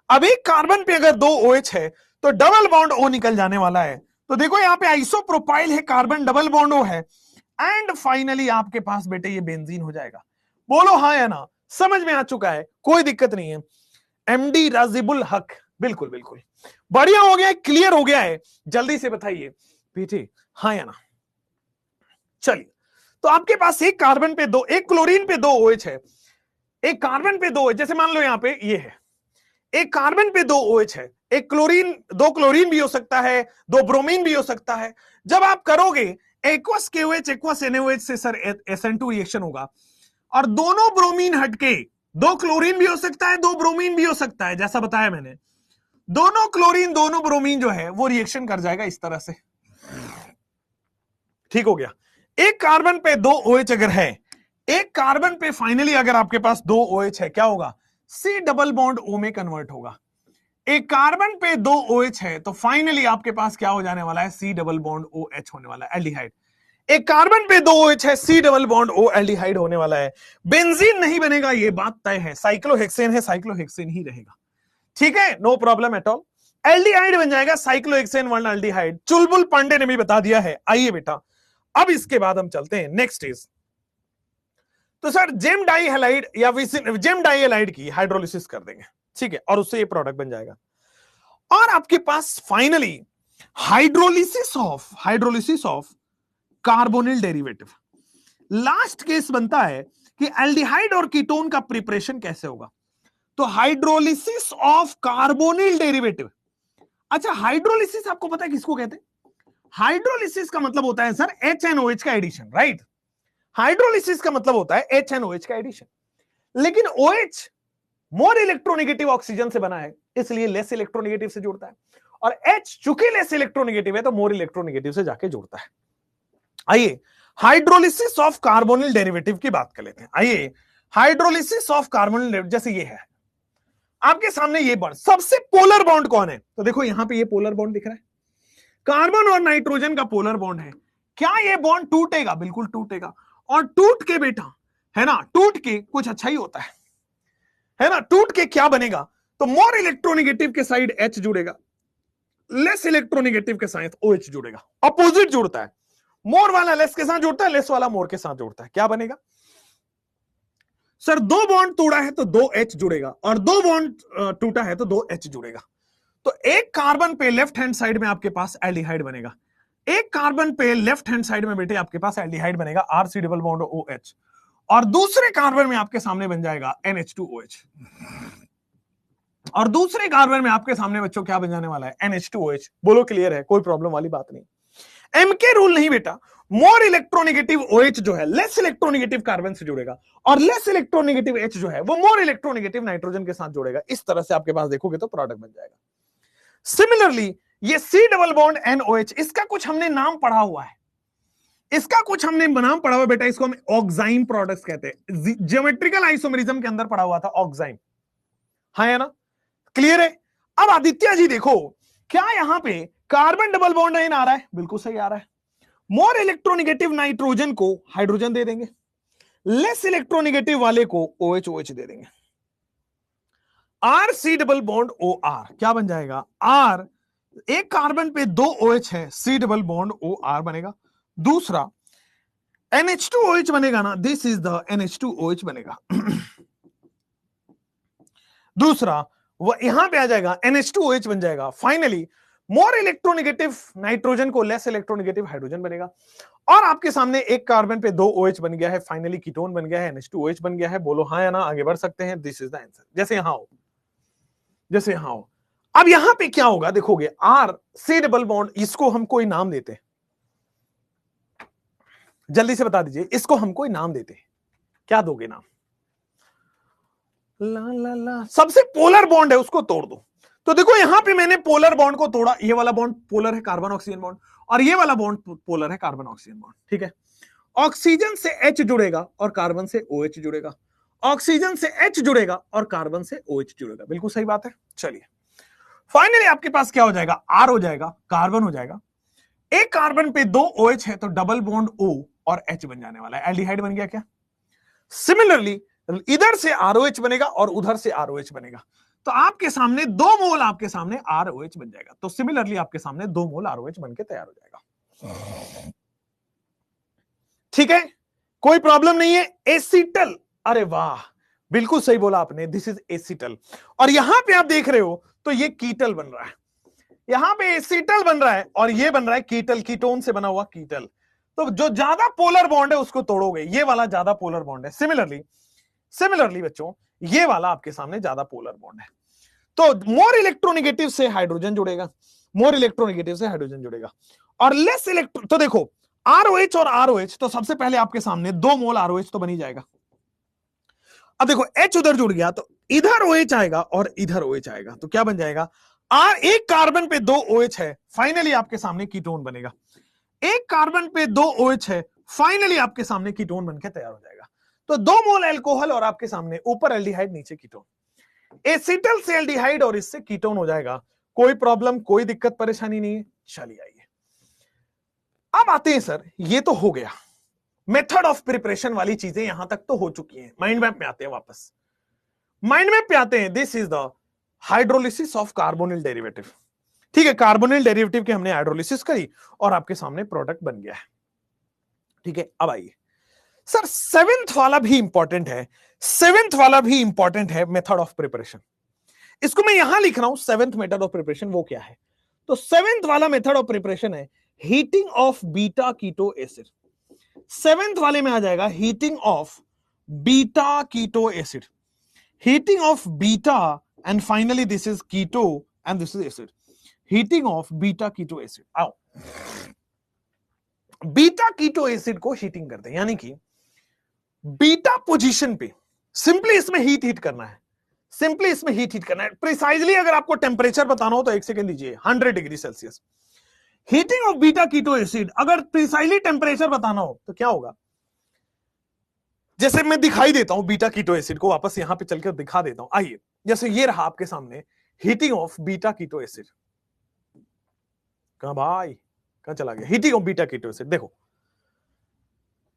अब एक कार्बन पे अगर 2 OH है तो डबल बॉन्ड O निकल जाने वाला है। तो देखो यहां पे आइसोप्रोपाइल है, कार्बन डबल बॉन्ड O है, एंड फाइनली आपके पास बेटे ये बेंजीन हो जाएगा। बोलो हाँ या ना, समझ में आ चुका है, कोई दिक्कत नहीं है। MD राजिबुल हक, बिल्कुल बिल्कुल बढ़िया हो गया है, क्लियर हो गया है। जल्दी से बताइए बेटे हाँ या ना। चलिए, तो आपके पास एक कार्बन पे 2, एक क्लोरीन पे 2 OH है, एक कार्बन पे 2 OH, जैसे मान लो यहां पे ये है, एक कार्बन पे 2 OH है, एक क्लोरीन, 2 क्लोरीन भी हो सकता है, 2 ब्रोमीन भी हो सकता है। जब आप करोगे एक्वस KOH एक्वस NaOH से सर SN2 रिएक्शन होगा, और दोनों ब्रोमीन हटके 2 क्लोरीन भी हो सकता है, 2 ब्रोमीन भी हो सकता है, जैसा बताया मैंने, दोनों क्लोरीन दोनों ब्रोमीन जो है वो रिएक्शन कर जाएगा इस तरह से। ठीक हो गया, एक कार्बन पे 2 OH अगर है, एक कार्बन पे फाइनली अगर आपके पास 2 OH है, क्या होगा, C डबल बॉन्ड O में कन्वर्ट होगा। एक कार्बन पे 2 OH है तो फाइनली आपके पास क्या हो जाने वाला है, C डबल बॉन्ड OH होने वाला है, एल्डिहाइड। एक कार्बन पे 2 OH है, C double bond O aldehyde होने वाला है। बेंजीन नहीं बनेगा, ये बात तय है, साइक्लोहेक्सेन है, साइक्लोहेक्सेन ही रहेगा। ठीक है, no problem at all. Aldehyde बन जाएगा साइक्लोहेक्सेन 1 एल्डिहाइड, चुलबुल पांडे ने भी बता दिया है। आइए बेटा, अब इसके बाद हम चलते हैं नेक्स्ट इज, तो सर जेम डाई हैलाइड या जेम डाई हैलाइड की हाइड्रोलिसिस कर देंगे, ठीक है, और उससे ये प्रोडक्ट बन जाएगा। और आपके पास finally hydrolysis of carbonyl derivative. Last case बनता है कि एल्डिहाइड और कीटोन का प्रिपरेशन कैसे होगा, तो हाइड्रोलिसिस ऑफ कार्बोनिल डेरिवेटिव। अच्छा, हाइड्रोलिसिस आपको पता है किसको कहते हैं, हाइड्रोलिसिस का मतलब होता है सर HNOH का एडिशन, राइट। हाइड्रोलिसिस का मतलब होता है HNOH का एडिशन, लेकिन OH मोर इलेक्ट्रोनेगेटिव ऑक्सीजन से बना है, इसलिए लेस इलेक्ट्रोनेगेटिव से जुड़ता है, और H चूंकि लेस इलेक्ट्रोनेगेटिव है तो मोर इलेक्ट्रोनेगेटिव से जाके जुड़ता है। आइए, हाइड्रोलिसिस ऑफ कार्बोनिल डेरिवेटिव की बात कर लेते हैं। आइए, हाइड्रोलिसिस ऑफ कार्बोनिल डेरिवेटिव, जैसे ये है आपके सामने, ये बॉन्ड सबसे पोलर बॉन्ड कौन है? तो देखो यहां पे ये पोलर बॉन्ड दिख रहा है, कार्बन और नाइट्रोजन का पोलर बॉन्ड है। क्या ये बॉन्ड टूटेगा? बिल्कुल टूटेगा। और टूट के बेटा, है ना, टूट के कुछ अच्छा ही होता है ना, टूट के क्या बनेगा? तो मोर इलेक्ट्रोनिगेटिव के साइड H जुड़ेगा, लेस इलेक्ट्रोनिगेटिव के साथ OH जुड़ेगा, अपोजिट जुड़ता है। मोर वाला लेस के साथ जुड़ता है, लेस वाला मोर के साथ जुड़ता है, क्या बनेगा? सर दो बॉन्ड तोड़ा है तो 2H जुड़ेगा, और दो बॉन्ड टूटा है तो 2H जुड़ेगा। तो एक कार्बन पे लेफ्ट हैंड साइड में आपके पास एल्डिहाइड बनेगा, एक कार्बन पे लेफ्ट हैंड साइड में बेटे आपके पास एल्डिहाइड बनेगा RC डबल बॉन्ड OH, और दूसरे कार्बन में आपके सामने बन जाएगा NH2OH, और दूसरे कार्बन में आपके सामने बच्चों क्या बन जाने वाला है? NH2OH। बोलो क्लियर है? कोई प्रॉब्लम वाली बात नहीं। MK रूल नहीं बेटा, मोर इलेक्ट्रोनिगेटिव OH जो है लेस इलेक्ट्रोनिगेटिव कार्बन से जुड़ेगा, और लेस इलेक्ट्रोनिगेटिव H जो है वो मोर इलेक्ट्रोनिगेटिव नाइट्रोजन के साथ जुड़ेगा। इस तरह से आपके पास देखोगे तो प्रोडक्ट बन जाएगा। सिमिलरली ये C डबल बॉन्ड NOH, इसका कुछ हमने नाम पढ़ा हुआ है, इसका कुछ हमने नाम पढ़ा हुआ बेटा, इसको हम ऑक्साइन प्रोडक्ट्स कहते हैं। ज्योमेट्रिकल आइसोमेरिज्म के अंदर पढ़ा हुआ था ऑक्साइन, हाँ है ना, क्लियर है? अब आदित्य जी देखो, क्या यहां पे कार्बन डबल बॉन्ड आ रहा है? बिल्कुल सही आ रहा है। मोर इलेक्ट्रोनिगेटिव नाइट्रोजन को हाइड्रोजन दे देंगे, लेस इलेक्ट्रोनिगेटिव वाले को OH दे देंगे। RC डबल बॉन्ड OR क्या बन जाएगा? R, एक कार्बन पे 2 OH है, C डबल बॉन्ड OR बनेगा। दूसरा NH2OH बनेगा ना, दिस इज द NH2OH बनेगा। दूसरा वो यहां पे आ जाएगा, NH2OH बन जाएगा। फाइनली मोर इलेक्ट्रोनिगेटिव नाइट्रोजन को लेस इलेक्ट्रोनिगेटिव हाइड्रोजन बनेगा, और आपके सामने एक कार्बन पे 2 OH बन गया है, फाइनली कीटोन बन गया है, NH2OH बन गया है। बोलो हाँ या ना, आगे बढ़ सकते हैं। This is the answer. जैसे यहां हो, जैसे यहां हो। अब यहां पे क्या होगा देखोगे, RC डबल बॉन्ड, इसको हम कोई नाम देते हैं, जल्दी से बता दीजिए, इसको हम कोई नाम देते हैं, क्या दोगे नाम? ला ला ला, सबसे पोलर बॉन्ड है उसको तोड़ दो। तो देखो यहां पे मैंने पोलर बॉन्ड को तोड़ा, ये वाला बॉन्ड पोलर है, कार्बन ऑक्सीजन बॉन्ड, और ये वाला बॉन्ड पोलर है, कार्बन ऑक्सीजन बॉन्ड। ठीक है, ऑक्सीजन से H जुड़ेगा और कार्बन से OH जुड़ेगा, ऑक्सीजन से H जुड़ेगा और कार्बन से OH जुड़ेगा। बिल्कुल सही बात है। चलिए फाइनली आपके पास क्या हो जाएगा? R हो जाएगा, कार्बन हो जाएगा, एक कार्बन पे 2 OH है तो डबल बॉन्ड O और H बन जाने वाला है, एल्डिहाइड बन गया क्या? सिमिलरली इधर से ROH बनेगा और उधर से ROH बनेगा, तो आपके सामने 2 मोल आपके सामने ROH बन जाएगा। तो सिमिलरली आपके सामने 2 मोल ROH बनके तैयार हो जाएगा। ठीक है, कोई प्रॉब्लम नहीं है। एसीटल, अरे वाह, बिल्कुल सही बोला आपने, दिस इज एसीटल। और यहां पे आप देख रहे हो तो ये कीटल बन रहा है, यहां पे एसीटल बन रहा है और ये बन रहा है कीटल, कीटोन से बना हुआ कीटल। तो जो ज्यादा पोलर बॉन्ड है उसको तोड़ोगे, ये वाला ज्यादा पोलर बॉन्ड है। सिमिलरली बच्चों, ये वाला आपके सामने ज्यादा पोलर बॉन्ड है, तो मोर इलेक्ट्रोनिगेटिव से हाइड्रोजन जुड़ेगा, मोर इलेक्ट्रोनिगेटिव से हाइड्रोजन जुड़ेगा, और लेस इलेक्ट्रो, तो देखो ROH और ROH, तो सबसे पहले आपके सामने 2 मोल ROH तो बन ही जाएगा। अब देखो H उधर जुड़ गया तो इधर OH आएगा और इधर OH आएगा, तो क्या बन जाएगा? एक कार्बन पे 2 OH है, फाइनली आपके सामने कीटोन बनेगा। एक कार्बन पे 2 OH है, फाइनली आपके सामने कीटोन बनके तैयार हो जाएगा। तो 2 मोल अल्कोहल और आपके सामने ऊपर एल्डिहाइड, नीचे कीटोन। एसिटल से एल्डिहाइड और इससे कीटोन हो जाएगा। कोई प्रॉब्लम, कोई दिक्कत परेशानी नहीं है। चलिए आइए, अब आते हैं सर, ये तो हो गया, मेथड ऑफ प्रिपरेशन वाली चीजें यहां तक तो हो चुकी हैं। माइंड मैप में आते हैं, वापस माइंड मैप पे आते हैं। This is the hydrolysis of carbonyl derivative. ठीक है, कार्बोनिल डेरिवेटिव की हमने हाइड्रोलिसिस करी और आपके सामने प्रोडक्ट बन गया है। ठीक है, अब आइए सर, 7th वाला भी इंपॉर्टेंट है, 7th वाला भी इंपॉर्टेंट है, मेथड ऑफ प्रिपरेशन। इसको मैं यहां लिख रहा हूं, 7th मेथड ऑफ प्रिपरेशन वो क्या है? तो 7th वाला मेथड ऑफ प्रिपरेशन है heating of beta keto acid. 7th वाले में आ जाएगा heating of beta keto acid, heating of beta and finally this is keto and this is acid, heating of beta keto acid. आओ, beta keto acid को heating करते हैं, यानी कि बीटा पोजीशन पे सिंपली इसमें हीट करना है, सिंपली इसमें हीट करना है। प्रिसाइजली अगर आपको टेम्परेचर बताना हो तो 1 सेकंड दीजिए, 100 degree Celsius. Heating of beta keto acid, अगर प्रिसाइजली टेम्परेचर बताना हो तो क्या होगा? जैसे मैं दिखाई देता हूं बीटा कीटो एसिड को, वापस यहां पे चल के दिखा देता हूं, आइए। जैसे ये रहा आपके सामने heating of beta keto acid. कहां भाई, कहां चला गया? Heating of beta keto acid. देखो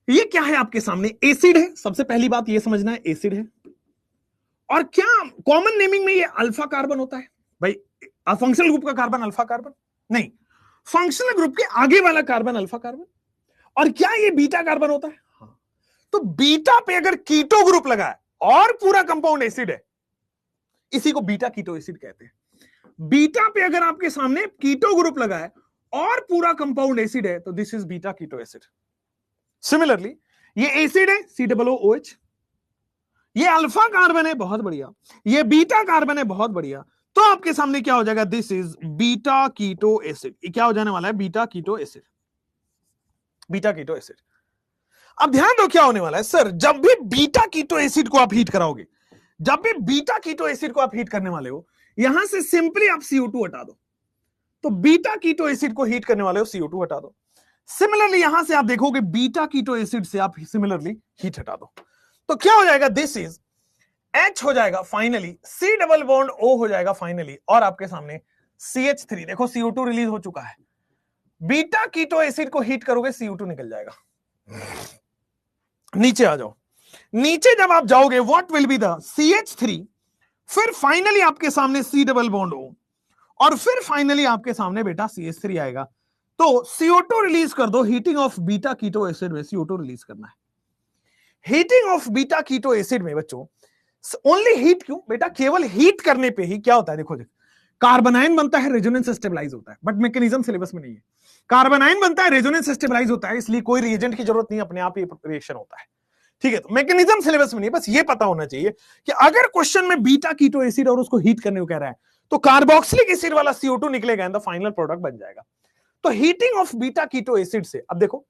ये क्या है आपके सामने? एसिड है। सबसे पहली बात ये समझना है, एसिड है। और क्या कॉमन नेमिंग में ये अल्फा कार्बन होता है भाई? फंक्शनल ग्रुप का कार्बन अल्फा कार्बन नहीं, फंक्शनल ग्रुप के आगे वाला कार्बन अल्फा कार्बन। और क्या ये बीटा कार्बन होता है? हाँ। तो बीटा पे अगर कीटो ग्रुप लगा है और पूरा कंपाउंड एसिड है, इसी को बीटा कीटो एसिड कहते हैं। बीटा पे अगर आपके सामने कीटो ग्रुप लगा है और पूरा कंपाउंड एसिड है, तो this is beta keto acid. Similarly ये एसिड है COOH, ये अल्फा कार्बन है, बहुत बढ़िया, ये बीटा कार्बन है, बहुत बढ़िया। तो आपके सामने क्या हो जाएगा? This is beta keto acid. ये क्या हो जाने वाला है? Beta keto acid, beta keto acid. अब ध्यान दो क्या होने वाला है सर, जब भी बीटा कीटो एसिड को आप हीट कराओगे, जब भी बीटा कीटो एसिड को आप हीट करने वाले हो, यहां से सिंपली आप CO2 हटा दो, तो बीटा कीटो एसिड को हीट करने वाले हो, CO2 हटा दो। सिमिलरली यहां से आप देखोगे बीटा कीटो एसिड से आप सिमिलरली हीट हटा दो, तो क्या हो जाएगा? दिस इज H हो जाएगा finally, C double bond O हो जाएगा फाइनली, और आपके सामने CH3। देखो CO2 रिलीज हो चुका है, बीटा कीटो एसिड को हीट करोगे CO2 निकल जाएगा। नीचे आ जाओ, नीचे जब आप जाओगे what will be the CH3, फिर फाइनली आपके सामने C डबल बॉन्ड O, और फिर फाइनली आपके सामने बेटा CH3 आएगा। तो CO2 रिलीज कर दो, heating of beta keto acid में CO2 रिलीज करना है। Heating of beta keto acid में बच्चों ओनली हीट क्यों बेटा? केवल हीट करने पे ही क्या होता है? देखो कार्बनाइन बनता है, रेजोनेंस स्टेबलाइज होता है, बट मैकेनिज्म सिलेबस में नहीं है। कार्बनाइन बनता है, रेजोनेंस स्टेबलाइज होता है, इसलिए कोई रिएजेंट की जरूरत नहीं, अपने आप ही रिएक्शन होता है। ठीक है, तो मैकेनिज्म सिलेबस में नहीं, बस ये पता होना चाहिए कि अगर क्वेश्चन में बीटा कीटो एसिड और उसको हीट करने को कह रहा है, तो कार्बोक्सिलिक एसिड वाला CO2 निकलेगा एंड द फाइनल प्रोडक्ट बन जाएगा। तो heating of beta keto acid से, अब देखो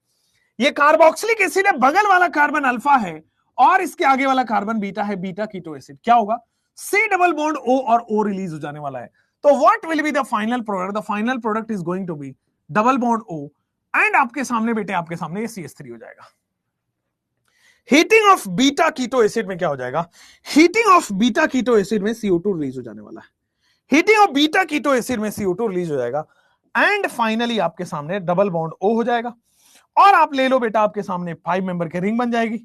ये कार्बोक्सिलिक एसिड है, बगल वाला कार्बन अल्फा है और इसके आगे वाला कार्बन बीटा है, बीटा कीटो एसिड। क्या होगा? C डबल बॉन्ड O और O रिलीज हो जाने वाला है। तो what will be the final product? The final product is going to be double bond O, and आपके सामने बेटे, आपके सामने ये CH3 हो जाएगा। Heating of beta keto acid में क्या हो जाएगा? Heating of beta keto acid में CO2 रिलीज हो जाने वाला है। Heating of beta keto acid में CO2 रिलीज हो जाएगा, एंड फाइनली आपके सामने डबल बॉन्ड O हो जाएगा, और आप ले लो बेटा, आपके सामने 5 मेंबर के रिंग बन जाएगी,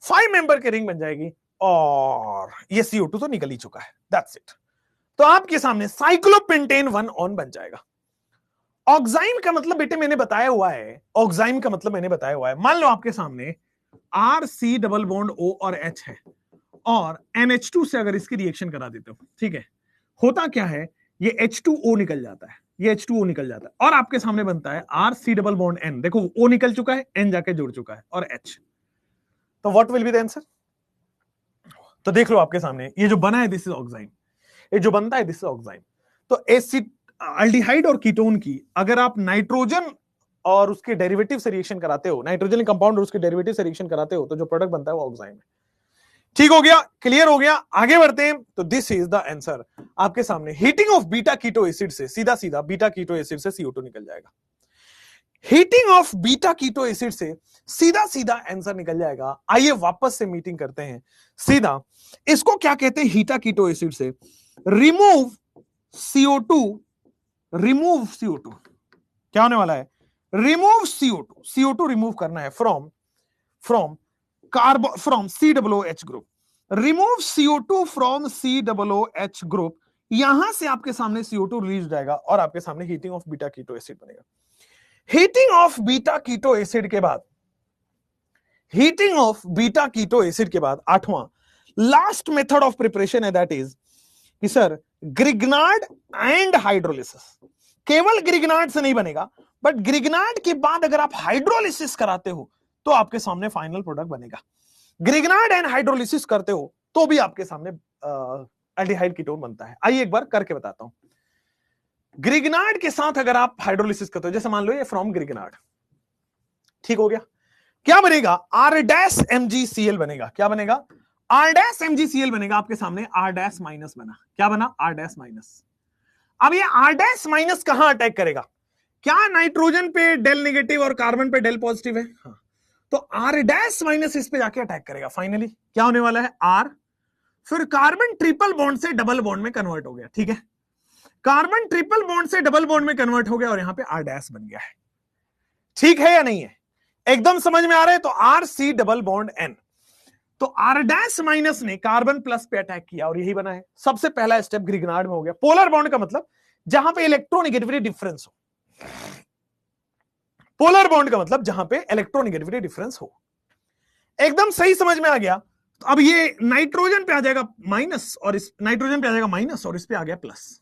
5 मेंबर के रिंग बन जाएगी, और ये CO2 तो निकल ही चुका है, दैट्स इट। तो आपके सामने साइक्लोपेंटेन 1 ऑन बन जाएगा। ऑक्साइन का मतलब बेटे मैंने बताया हुआ है, ऑक्साइन का मतलब मैंने बताया हुआ है। मान लो आपके सामने RC डबल बॉन्ड O और H है, और NH2 से अगर इसकी रिएक्शन करा देते हो, ठीक है, होता क्या है? ये H2O निकल जाता है, ये H2O निकल जाता है, और आपके सामने बनता है RC डबल बॉन्ड N। देखो O निकल चुका है, N जाके जुड़ चुका है, और H। तो what will be the answer? तो देख लो आपके सामने ये जो बना है, दिस इज ऑक्साइन, ये जो बनता है दिस इज ऑक्साइन। तो एसिड अल्डिहाइड और कीटोन की अगर आप नाइट्रोजन और उसके डेरिवेटिव से रिएक्शन कराते हो, नाइट्रोजन कंपाउंड और उसके डेरिवेटिव से रिएक्शन कराते हो, तो जो प्रोडक्ट बनता है वो ऑक्साइन है। ठीक हो गया, क्लियर हो गया, आगे बढ़ते हैं। तो दिस इज द आंसर आपके सामने, heating of beta keto acid से सीधा सीधा बीटा कीटो एसिड से CO2 निकल जाएगा। Heating of beta keto acid से सीधा सीधा आंसर निकल जाएगा। आइए वापस से मीटिंग करते हैं सीधा। इसको क्या कहते हैं? हीटा कीटो एसिड से रिमूव CO2, रिमूव CO2 क्या होने वाला है? रिमूव CO2, CO2 रिमूव करना है from COOH group. Remove CO2 from COOH group, यहां से आपके सामने CO2 रिलीज हो जाएगा, और आपके सामने heating of beta keto acid बनेगा। Heating of beta keto acid के बाद, heating of beta keto acid के बाद आठवां लास्ट मेथड ऑफ प्रिपरेशन है, दैट इज कि सर ग्रिग्नार्ड एंड हाइड्रोलिसिस। केवल ग्रिग्नार्ड से नहीं बनेगा, बट ग्रिग्नार्ड के बाद अगर आप हाइड्रोलिसिस कराते हो तो आपके सामने फाइनल प्रोडक्ट बनेगा। ग्रिग्नार्ड एंड हाइड्रोलिसिस करते हो तो भी आपके सामने एल्डिहाइड कीटोन बनता है। आइए एक बार करके बताता हूं। ग्रिग्नार्ड के साथ अगर आप हाइड्रोलिसिस करते हो, जैसे मान लो ये फ्रॉम ग्रिग्नार्ड, ठीक हो गया, क्या बनेगा? R-MgCl बनेगा। क्या बनेगा? R-MgCl बनेगा। आपके सामने R- माइनस बना। क्या बना? R- minus. अब ये R- माइनस कहां अटैक करेगा? क्या नाइट्रोजन पे डेल नेगेटिव और कार्बन पे डेल पॉजिटिव है? हाँ। तो आर डैश माइनस इस पे जाके अटैक करेगा। फाइनली क्या होने वाला है? आर, फिर कार्बन ट्रिपल बॉन्ड से डबल बॉन्ड में कन्वर्ट हो गया। ठीक है, कार्बन ट्रिपल बॉन्ड से डबल बॉन्ड में कन्वर्ट हो गया और यहां पे आर डैश बन गया है। ठीक है या नहीं है? एकदम समझ में आ रहा है? तो R C double bond N, तो आर डैश माइनस ने कार्बन प्लस पे अटैक किया और यही बना है। सबसे पहला स्टेप ग्रिग्नार्ड में हो गया। पोलर बॉन्ड का मतलब जहां पे इलेक्ट्रोनेगेटिविटी डिफरेंस हो, पोलर बॉन्ड का मतलब जहां पे इलेक्ट्रोनेगेटिविटी डिफरेंस हो। एकदम सही समझ में आ गया। तो अब ये नाइट्रोजन पे आ जाएगा माइनस और इस नाइट्रोजन पे आ जाएगा माइनस और इस पे आ गया प्लस।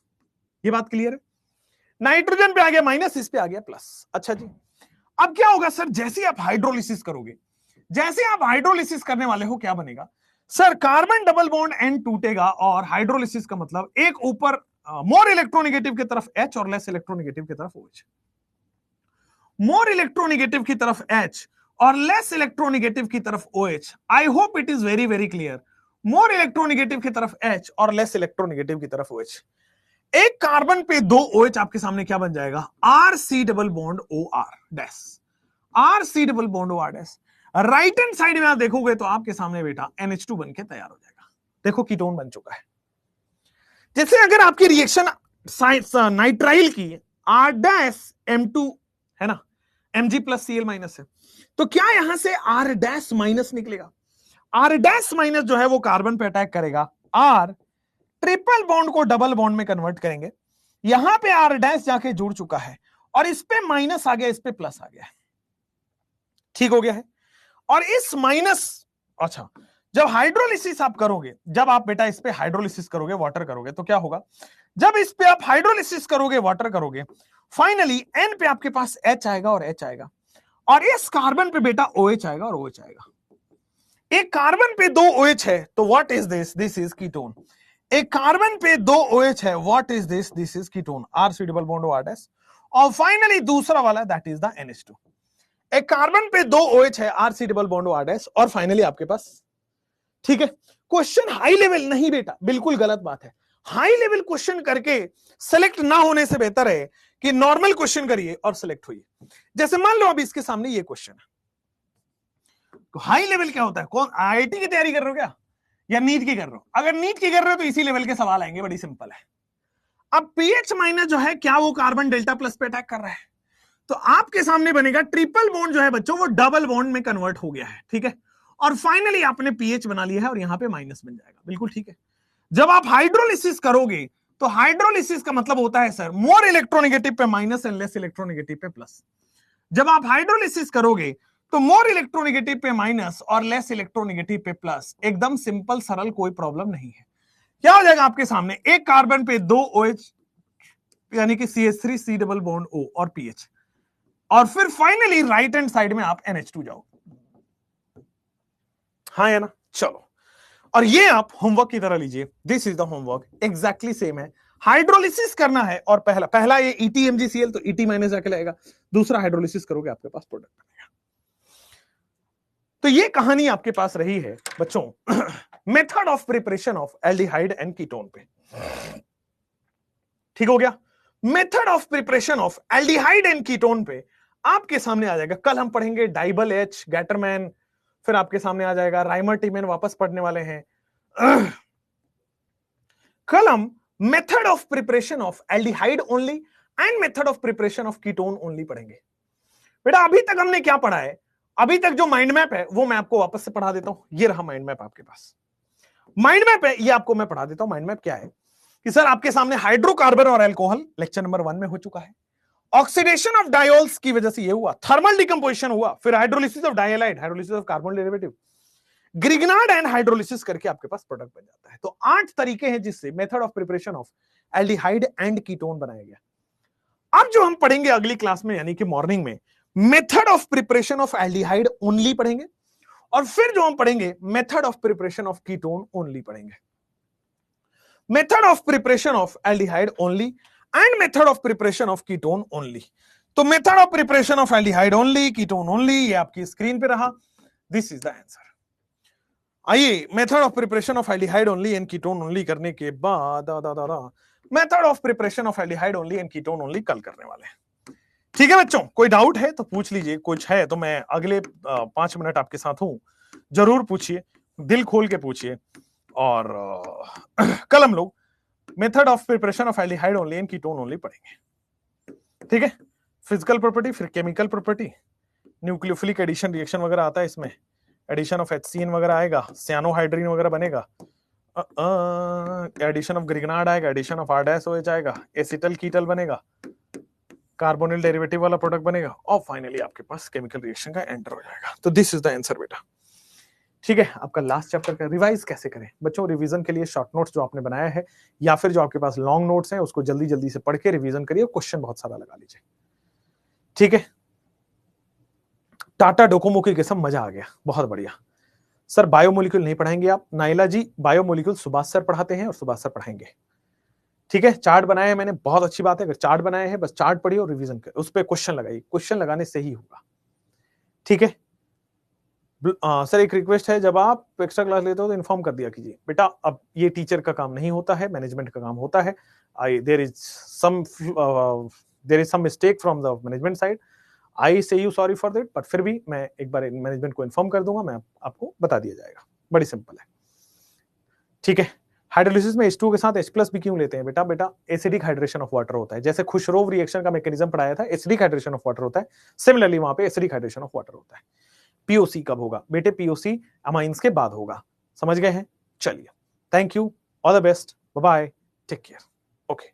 ये बात क्लियर है? नाइट्रोजन पे आ गया माइनस, इस पे आ गया प्लस। अच्छा जी, अब क्या होगा सर? जैसे आप हाइड्रोलिसिस करोगे, जैसे आप हाइड्रोलिसिस करने वाले हो, क्या बनेगा sir? Carbon double bond N टूटेगा और हाइड्रोलिसिस का मतलब एक ऊपर मोर इलेक्ट्रोनेगेटिव की तरफ H और लेस इलेक्ट्रोनेगेटिव की तरफ OH। मोर इलेक्ट्रोनेगेटिव की तरफ H और लेस इलेक्ट्रोनेगेटिव की तरफ OH। I hope it is very very clear. More electronegative की तरफ H और लेस इलेक्ट्रोनेगेटिव की तरफ OH। एक कार्बन पे दो OH आपके सामने क्या बन जाएगा? R C double bond OR dash, R C double bond OR dash. Right hand side में आप देखोगे तो आपके सामने बेटा NH2 बन के तैयार हो जाएगा। देखो कीटोन बन चुका है। जैसे अगर आपकी रिएक्शन नाइट्राइल की R डैश M2 है ना, Mg प्लस Cl माइनस है, तो क्या यहां से R डैश माइनस निकलेगा? R डैश माइनस जो है वो कार्बन पे अटैक करेगा, R ट्रिपल बॉन्ड को डबल बॉन्ड में कन्वर्ट करेंगे। यहां पे R डैश जाके जुड़ चुका है और इस पे माइनस आ गया, इस पे प्लस आ गया। ठीक हो गया है? और इस माइनस, अच्छा जब हाइड्रोलिसिस आप करोगे, जब आप बेटा इस पे हाइड्रोलिसिस करोगे, वाटर करोगे, तो क्या होगा? जब इस पे आप हाइड्रोलिसिस करोगे, वाटर करोगे, फाइनली N पे आपके पास H आएगा और H आएगा और इस कार्बन पे बेटा OH आएगा और OH आएगा। एक कार्बन पे दो OH है तो what is this? This is ketone. एक कार्बन पे दो OH है, what is this? This is ketone, R C double bond OR dash. और फाइनली दूसरा वाला दैट इज द NH2। एक कार्बन पे दो OH है, R C double bond OR dash, और फाइनली आपके पास। ठीक है, क्वेश्चन हाई लेवल नहीं बेटा, बिल्कुल गलत बात है। हाई लेवल क्वेश्चन करके सेलेक्ट ना होने से बेहतर है कि नॉर्मल क्वेश्चन करिए और सेलेक्ट होइए। जैसे मान लो अभी इसके सामने ये क्वेश्चन है, तो हाई लेवल क्या होता है? कौन IIT की तैयारी कर रहे हो क्या, या नीट की कर रहे हो? अगर नीट की कर रहे हो तो इसी लेवल के सवाल आएंगे, बड़ी सिंपल है। अब पीएच माइनस जो है, क्या वो कार्बन डेल्टा प्लस पे अटैक कर रहा है? तो आपके सामने बनेगा ट्रिपल बॉन्ड जो है बच्चों, वो डबल बॉन्ड में कन्वर्ट हो गया है। ठीक है, और फाइनली आपने पीएच बना लिया है और यहां पे माइनस बन जाएगा। बिल्कुल ठीक है। जब आप हाइड्रोलिसिस करोगे तो हाइड्रोलिसिस का मतलब होता है सर मोर इलेक्ट्रोनेगेटिव पे माइनस एंड लेस इलेक्ट्रोनेगेटिव पे प्लस। जब आप हाइड्रोलिसिस करोगे तो मोर इलेक्ट्रोनेगेटिव पे माइनस और लेस इलेक्ट्रोनेगेटिव पे प्लस। एकदम सिंपल सरल, कोई प्रॉब्लम नहीं है। क्या हो जाएगा आपके सामने? एक कार्बन पे दो OH यानी कि CH3 C double bond O और PH, और फिर फाइनली राइट हैंड साइड में आप NH2 जाओ। हाँ है ना? चलो, और ये आप होमवर्क की तरह लीजिए। This is the homework, exactly same है। हाइड्रोलिसिस करना है और पहला ये EtMgCl, तो ET माइनस जाके लगेगा। दूसरा हाइड्रोलिसिस करोगे आपके पास प्रोडक्ट बनेगा। तो ये कहानी आपके पास रही है बच्चों method of preparation of aldehyde and ketone पे। ठीक हो गया? Method of preparation of aldehyde and ketone पे आपके सामने आ जाएगा। कल हम पढ़ेंगे डाइबल H, गैटरमैन, फिर आपके सामने आ जाएगा राइमर टीमेन, वापस पढ़ने वाले हैं। कल हम method of preparation of aldehyde only and method of preparation of ketone only पढ़ेंगे। बेटा अभी तक हमने क्या पढ़ा है? अभी तक जो माइंड मैप है वो मैं आपको वापस से पढ़ा देता हूं। ये रहा माइंड मैप आपके पास। माइंड मैप है, ये आपको मैं पढ़ा देता हूं। माइंड मैप क्या है कि सर आपके सामने हाइड्रोकार्बन और अल्कोहल लेक्चर नंबर 1 में हो चुका है। ऑक्सीडेशन ऑफ डायोल्स की वजह से ये हुआ, थर्मल डिकम्पोजिशन हुआ, फिर hydrolysis of dihalide, hydrolysis of carbon derivative, Grignard and hydrolysis करके आपके पास प्रोडक्ट बन जाता है। तो 8 तरीके हैं जिससे method of preparation of aldehyde and ketone बनाया गया। अब जो हम पढ़ेंगे अगली क्लास में यानी कि मॉर्निंग में, method of preparation of aldehyde only पढ़ेंगे, और फिर जो हम पढ़ेंगे method of preparation of ketone only पढ़ेंगे। Method of preparation of aldehyde only and method of preparation of ketone only. तो method of preparation of aldehyde only, ketone only, ये आपकी स्क्रीन पे रहा। This is the answer. आइए method of preparation of aldehyde only and ketone only करने के बाद method of preparation of aldehyde only and ketone only कल करने वाले हैं। ठीक है बच्चों, कोई डाउट है तो पूछ लीजिए, कुछ है तो मैं अगले 5 मिनट आपके साथ हूं, जरूर पूछिए, दिल खोल के पूछिए। और कल हम लोग method of preparation of aldehyde only and ketone only पढ़ेंगे। ठीक है, फिजिकल प्रॉपर्टी, फिर chemical property, nucleophilic addition reaction वगैरह आता है इसमें, एडिशन ऑफ HCN वगैरह आएगा, सियानोहाइड्रीन वगैरह बनेगा, एडिशन ऑफ ग्रिगनार्ड आएगा, एडिशन ऑफ R-OH आएगा, एसिटल कीटल बनेगा, कार्बोनिल डेरिवेटिव वाला प्रोडक्ट बनेगा, और फाइनली आपके पास केमिकल रिएक्शन का एंटर हो जाएगा। तो दिस इज द आंसर बेटा। ठीक है, आपका लास्ट चैप्टर का रिवाइज कैसे करें बच्चों? रिवीजन के लिए शॉर्ट नोट्स जो आपने बनाया है या फिर जो आपके पास लॉन्ग नोट्स हैं उसको जल्दी जल्दी से पढ़ के रिवीजन करिए, क्वेश्चन बहुत सारा लगा लीजिए। ठीक है, टाटा डोकोमो की किस्म, मजा आ गया, बहुत बढ़िया। सर बायोमोलिक्यूल नहीं पढ़ाएंगे आप? नाइला जी बायोमोलिक्यूल सुभाष सर पढ़ाते हैं और सुभाष सर पढ़ाएंगे। ठीक है, चार्ट बनाया है मैंने, बहुत अच्छी बात है, अगर चार्ट बनाए हैं बस चार्ट पढ़िए और रिवीजन करिए, उस पर क्वेश्चन लगाइए, क्वेश्चन लगाने से ही होगा। ठीक है सर, एक रिक्वेस्ट है, जब आप एक्स्ट्रा क्लास लेते हो तो इन्फॉर्म कर दिया कीजिए बेटा। अब ये टीचर का काम नहीं होता है, मैनेजमेंट का काम होता है। There is some mistake from the management side, I say you sorry for that, but फिर भी मैं एक बार मैनेजमेंट को इन्फॉर्म कर दूंगा, मैं आपको बता दिया जाएगा, बड़ी सिंपल है। ठीक है, हाइड्रोलिसिस में H2 के साथ H+ भी क्यों लेते हैं बेटा? बेटा एसिडिक हाइड्रेशन ऑफ वाटर होता है, जैसे खुशरोव रिएक्शन का मैकेनिज्म पढ़ाया था, एसिडिक हाइड्रेशन ऑफ वाटर होता है, सिमिलरली वहां पे एसिडिक हाइड्रेशन ऑफ वाटर होता है। POC कब होगा बेटे? POC अमाइंस के बाद होगा, समझ गए हैं? चलिए, thank you, all the best, bye bye, take care, okay.